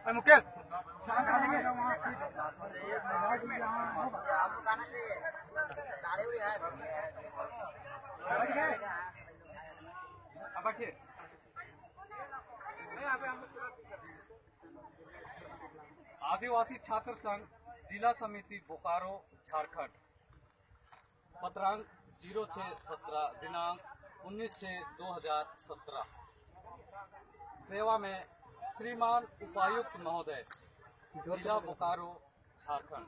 मुकेश आदिवासी छात्र संघ जिला समिति बोकारो झारखंड। पत्रांक 0617 दिनांक 19/6/2017। सेवा में श्रीमान उपायुक्त महोदय जिला बोकारो झारखंड।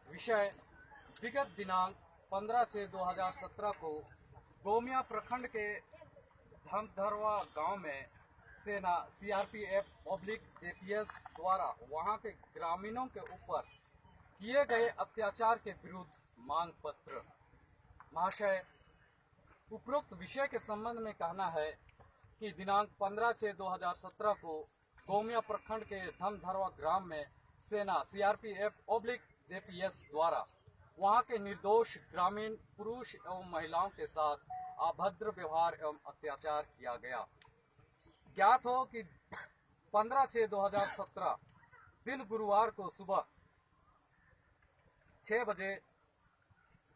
विषय विगत दिनांक 15/6/2017 को गोमिया प्रखंड के धमधरवा गांव में सेना CRPF JPS द्वारा वहां के ग्रामीणों के ऊपर किए गए अत्याचार के विरुद्ध मांग पत्र। महाशय, उपरोक्त विषय के संबंध में कहना है कि दिनांक 15/6/2017 को गोमिया प्रखंड के धमधरवा ग्राम में सेना CRPF JPS द्वारा वहां के निर्दोष ग्रामीण पुरुष एवं महिलाओं के साथ अभद्र व्यवहार एवं अत्याचार किया गया। ज्ञात हो कि 15/6/2017 दिन गुरुवार को सुबह 6 बजे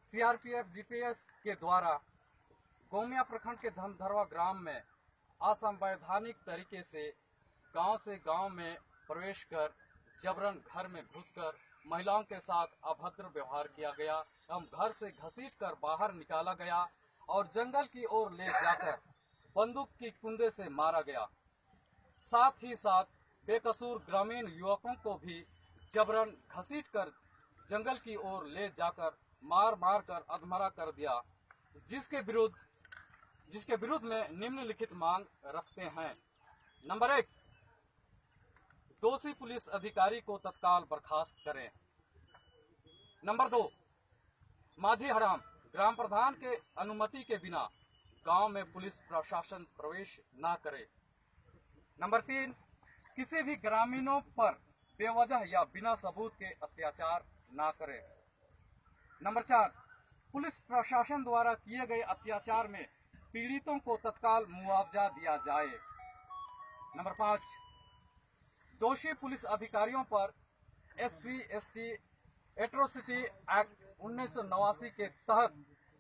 CRPF JPS के द्वारा गोमिया प्रखंड के धमधरवा ग्राम में असंवैधानिक तरीके से गांव में प्रवेश कर जबरन घर में घुसकर महिलाओं के साथ अभद्र व्यवहार किया गया एवं घर से घसीटकर बाहर निकाला गया और जंगल की ओर ले जाकर बंदूक की कुंदे से मारा गया। साथ ही साथ बेकसूर ग्रामीण युवकों को भी जबरन घसीटकर जंगल की ओर ले जाकर मार कर अधमरा कर दिया, जिसके विरुद्ध में निम्नलिखित मांग रखते हैं। नंबर 1, दोषी पुलिस अधिकारी को तत्काल बर्खास्त करें। नंबर 2, माझी हराम ग्राम प्रधान के अनुमति के बिना गांव में पुलिस प्रशासन प्रवेश न करे। नंबर 3, किसी भी ग्रामीणों पर बेवजह या बिना सबूत के अत्याचार न करे। नंबर 4, पुलिस प्रशासन द्वारा किए गए अत्याचार में पीड़ितों को तत्काल मुआवजा दिया जाए। नंबर 5, दोषी पुलिस अधिकारियों पर SC/ST एट्रोसिटी एक्ट 1989 के तहत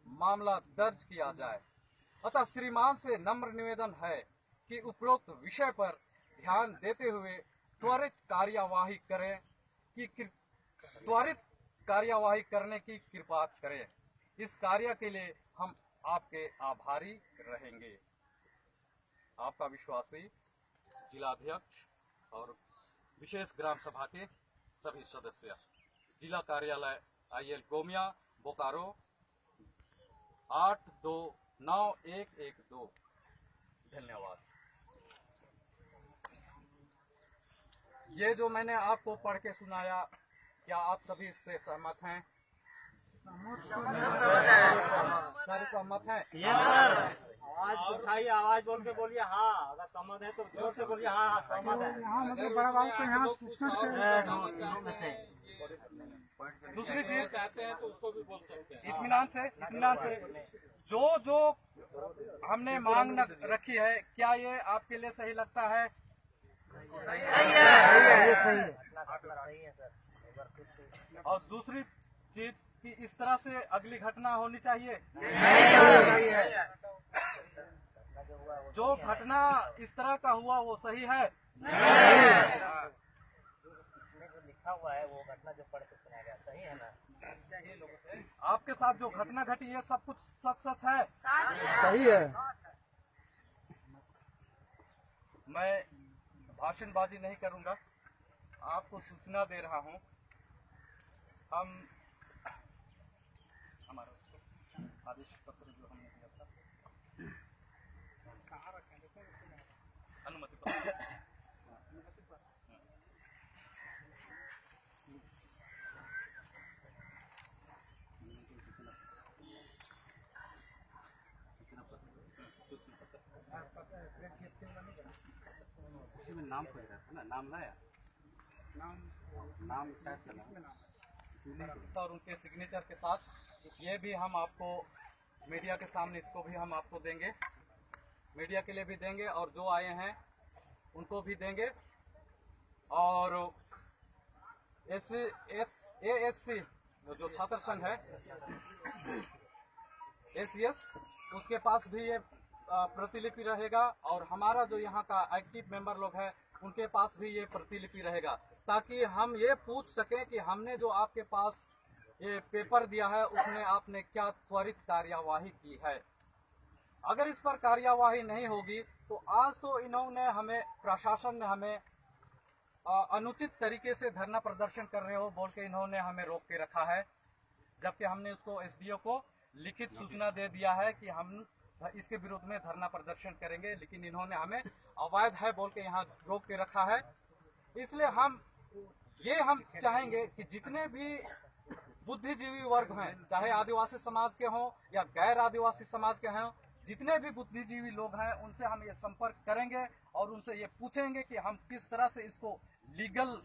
मामला दर्ज किया जाए। अतः श्रीमान से नम्र निवेदन है कि उपरोक्त विषय पर ध्यान देते हुए त्वरित कार्यवाही करने की कृपा करें। इस कार्य के लिए हम आपके आभारी रहेंगे। आपका विश्वासी जिलाध्यक्ष और विशेष ग्राम सभा के सभी सदस्य, जिला कार्यालय IL गोमिया बोकारो 829112। धन्यवाद। ये जो मैंने आपको पढ़ के सुनाया, क्या आप सभी इससे सहमत हैं? सारे सहमत हैं? आवाज उठाइए, आवाज बोल के बोलिए हाँ। अगर सहमत है तो जोर से बोलिए हाँ सहमत है। दूसरी चीज कहते हैं तो उसको भी बोल सकते हैं। इत्मीनान से जो हमने मांग रखी है, क्या ये आपके लिए सही लगता है? सही है। और दूसरी चीज कि इस तरह से अगली घटना होनी चाहिए। जो घटना इस तरह का हुआ वो सही है? इसमें जो लिखा हुआ है वो घटना जो पढ़ के सुनाया गया सही है ना? आपके साथ जो घटना घटी है सब कुछ सच है? सही है। मैं भाषणबाजी नहीं करूंगा, आपको सूचना दे रहा हूं। हम हमारा आदेश पत्र जो हमने दिया था, अनुमति पत्र, उसी में नाम पड़ रहा था ना, नाम लाया, नाम कैसे और उनके सिग्नेचर के साथ ये भी हम आपको मीडिया के सामने इसको भी हम आपको देंगे, मीडिया के लिए भी देंगे और जो आए हैं उनको भी देंगे। और ASC जो छात्र संघ है ACS, उसके पास भी ये प्रतिलिपि रहेगा, और हमारा जो यहाँ का एक्टिव मेंबर लोग हैं उनके पास भी ये प्रतिलिपि रहेगा, ताकि हम ये पूछ सकें कि हमने जो आपके पास ये पेपर दिया है उसमें आपने क्या त्वरित कार्यवाही की है। अगर इस पर कार्यवाही नहीं होगी तो आज तो इन्होंने हमें, प्रशासन ने हमें अनुचित तरीके से धरना प्रदर्शन कर रहे हो बोल के इन्होंने हमें रोक के रखा है, जबकि हमने उसको SDO को लिखित सूचना दे दिया है कि हम इसके विरोध में धरना प्रदर्शन करेंगे, लेकिन इन्होंने हमें अवैध है बोल के यहाँ रोक के रखा है। इसलिए हम चाहेंगे कि जितने भी बुद्धिजीवी वर्ग हैं, चाहे आदिवासी समाज के हों या गैर आदिवासी समाज के हों, जितने भी बुद्धिजीवी लोग हैं उनसे हम ये संपर्क करेंगे और उनसे ये पूछेंगे कि हम किस तरह से इसको लीगल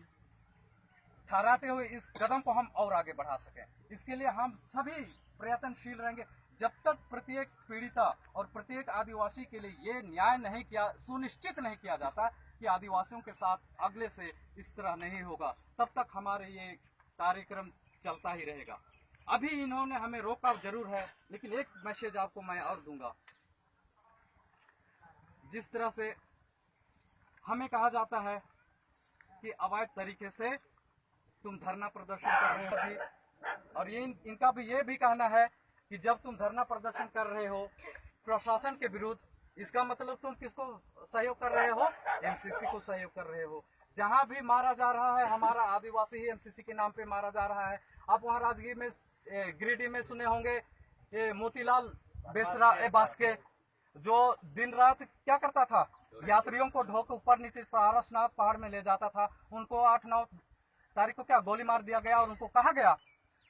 ठहराते हुए इस कदम को हम और आगे बढ़ा सकें। इसके लिए हम सभी प्रयत्नशील रहेंगे जब तक प्रत्येक पीड़िता और प्रत्येक आदिवासी के लिए ये न्याय नहीं किया, सुनिश्चित नहीं किया जाता कि आदिवासियों के साथ अगले से इस तरह नहीं होगा, तब तक हमारे ये कार्यक्रम चलता ही रहेगा। अभी इन्होंने हमें रोका जरूर है, लेकिन एक मैसेज आपको मैं और दूंगा। जिस तरह से हमें कहा जाता है कि अवैध तरीके से तुम धरना प्रदर्शन कर रहे हो अभी, और ये इनका भी ये भी कहना है कि जब तुम धरना प्रदर्शन कर रहे हो प्रशासन के विरुद्ध, इसका मतलब तुम किसको सहयोग कर रहे हो? MCC को सहयोग कर रहे हो। जहां भी मारा जा रहा है हमारा आदिवासी ही MCC के नाम पे मारा जा रहा है। आप वहां राजगीर में, गिरिडीह में सुने होंगे ये मोतीलाल बेसरा बास्के, जो दिन रात क्या करता था, यात्रियों को ढोक ऊपर नीचे पारसनाथ पहाड़ में ले जाता था। उनको 8-9 तारीख को क्या गोली मार दिया गया और उनको कहा गया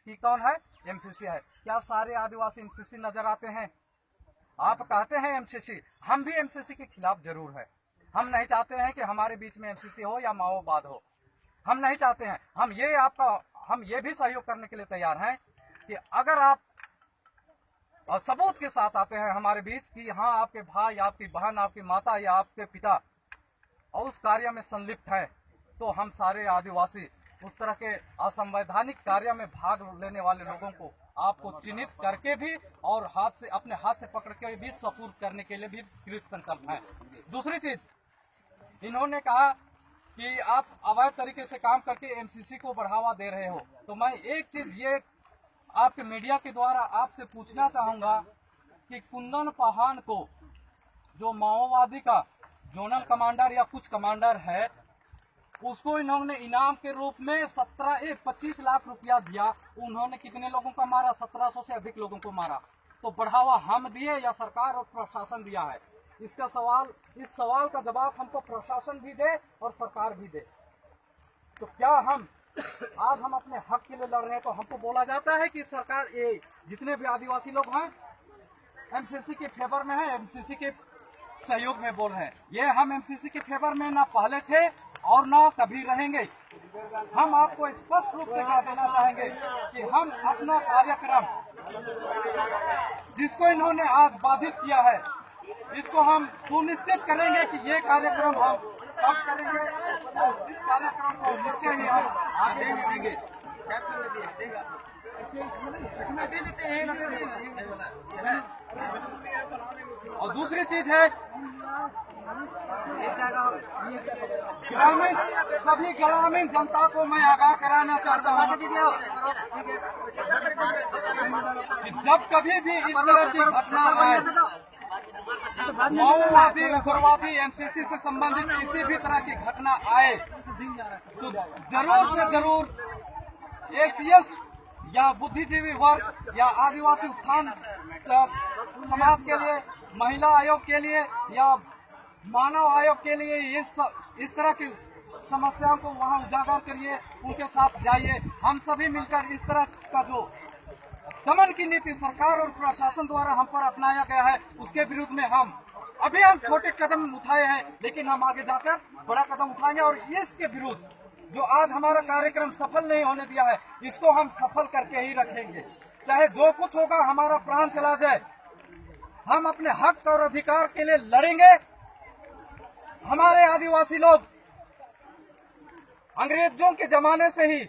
कि कौन है? MCC है। क्या सारे आदिवासी MCC नजर आते हैं? आप कहते हैं MCC, हम भी MCC के खिलाफ जरूर है। हम नहीं चाहते हैं कि हमारे बीच में MCC हो या माओवाद हो, हम नहीं चाहते हैं। हम ये भी सहयोग करने के लिए तैयार हैं कि अगर आप सबूत के साथ आते हैं हमारे बीच कि हाँ आपके भाई, आपकी बहन, आपकी माता या आपके पिता और उस कार्य में संलिप्त है, तो हम सारे आदिवासी उस तरह के असंवैधानिक कार्य में भाग लेने वाले लोगों को आपको चिन्हित करके भी और अपने हाथ से पकड़ के भी सपुर्द करने के लिए भी कृत संकल्प है। दूसरी चीज, इन्होंने कहा कि आप अवैध तरीके से काम करके MCC को बढ़ावा दे रहे हो, तो मैं एक चीज ये आपके मीडिया के द्वारा आपसे पूछना चाहूंगा कि कुंदन पाहान को, जो माओवादी का जोनल कमांडर या कुछ कमांडर है, उसको इन्होंने इनाम के रूप में 25 लाख रुपया दिया। उन्होंने कितने लोगों को मारा? 1700 से अधिक लोगों को मारा। तो बढ़ावा हम दिए या सरकार और प्रशासन दिया है? इस सवाल का जवाब हमको प्रशासन भी दे और सरकार भी दे। तो क्या आज हम अपने हक के लिए लड़ रहे हैं, तो हमको बोला जाता है कि सरकार, ये जितने भी आदिवासी लोग हैं MCC के फेवर में है, MCC के सहयोग में बोल रहे हैं। ये हम MCC के फेवर में ना पहले थे और ना कभी रहेंगे। हम आपको स्पष्ट रूप से कह देना चाहेंगे कि हम अपना कार्यक्रम, जिसको इन्होंने आज बाधित किया है, इसको हम सुनिश्चित करेंगे कि ये कार्यक्रम हम कब करेंगे और इस कार्यक्रम को निश्चय ही हम आगे देंगे। और दूसरी चीज है, सभी ग्रामीण जनता को मैं आगाह कराना चाहता हूँ कि जब कभी भी इस तरह की घटना आए, माओवादी, उग्रवादी, MCC से संबंधित किसी भी तरह की घटना आए, तो जरूर से जरूर ACS या बुद्धिजीवी वर्ग या आदिवासी उत्थान समाज के लिए, महिला आयोग के लिए या मानव आयोग के लिए इस तरह की समस्याओं को वहां उजागर करिए, उनके साथ जाइए। हम सभी मिलकर इस तरह का जो दमन की नीति सरकार और प्रशासन द्वारा हम पर अपनाया गया है, उसके विरुद्ध में हम छोटे कदम उठाए हैं, लेकिन हम आगे जाकर बड़ा कदम उठाएंगे। और इसके विरुद्ध जो आज हमारा कार्यक्रम सफल नहीं होने दिया है, इसको हम सफल करके ही रखेंगे। चाहे जो कुछ होगा, हमारा प्राण चला जाए, हम अपने हक और अधिकार के लिए लड़ेंगे। हमारे आदिवासी लोग अंग्रेजों के जमाने से ही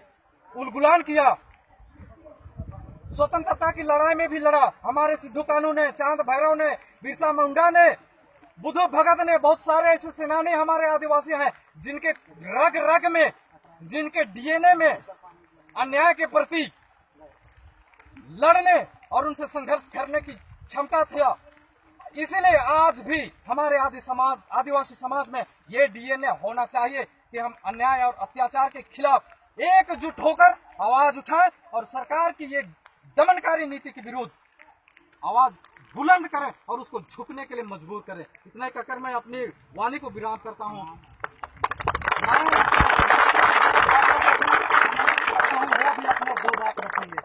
उलगुलान किया। स्वतंत्रता की लड़ाई में भी लड़ा। हमारे सिद्धू कानू ने, चांद भैरव ने, बिरसा मुंडा ने, बुद्धू भगत ने, बहुत सारे ऐसे सेनानी हमारे आदिवासी हैं जिनके रग रग में, जिनके डीएनए में अन्याय के प्रति लड़ने और उनसे संघर्ष करने की क्षमता थी। इसीलिए आज भी हमारे आदिवासी समाज में ये डीएनए होना चाहिए कि हम अन्याय और अत्याचार के खिलाफ एकजुट होकर आवाज उठाएं और सरकार की ये दमनकारी नीति के विरुद्ध आवाज बुलंद करें और उसको झुकने के लिए मजबूर करें। इतना कहकर मैं अपनी वाणी को विराम करता हूँ। वो भी अपने दो बात रखेंगे।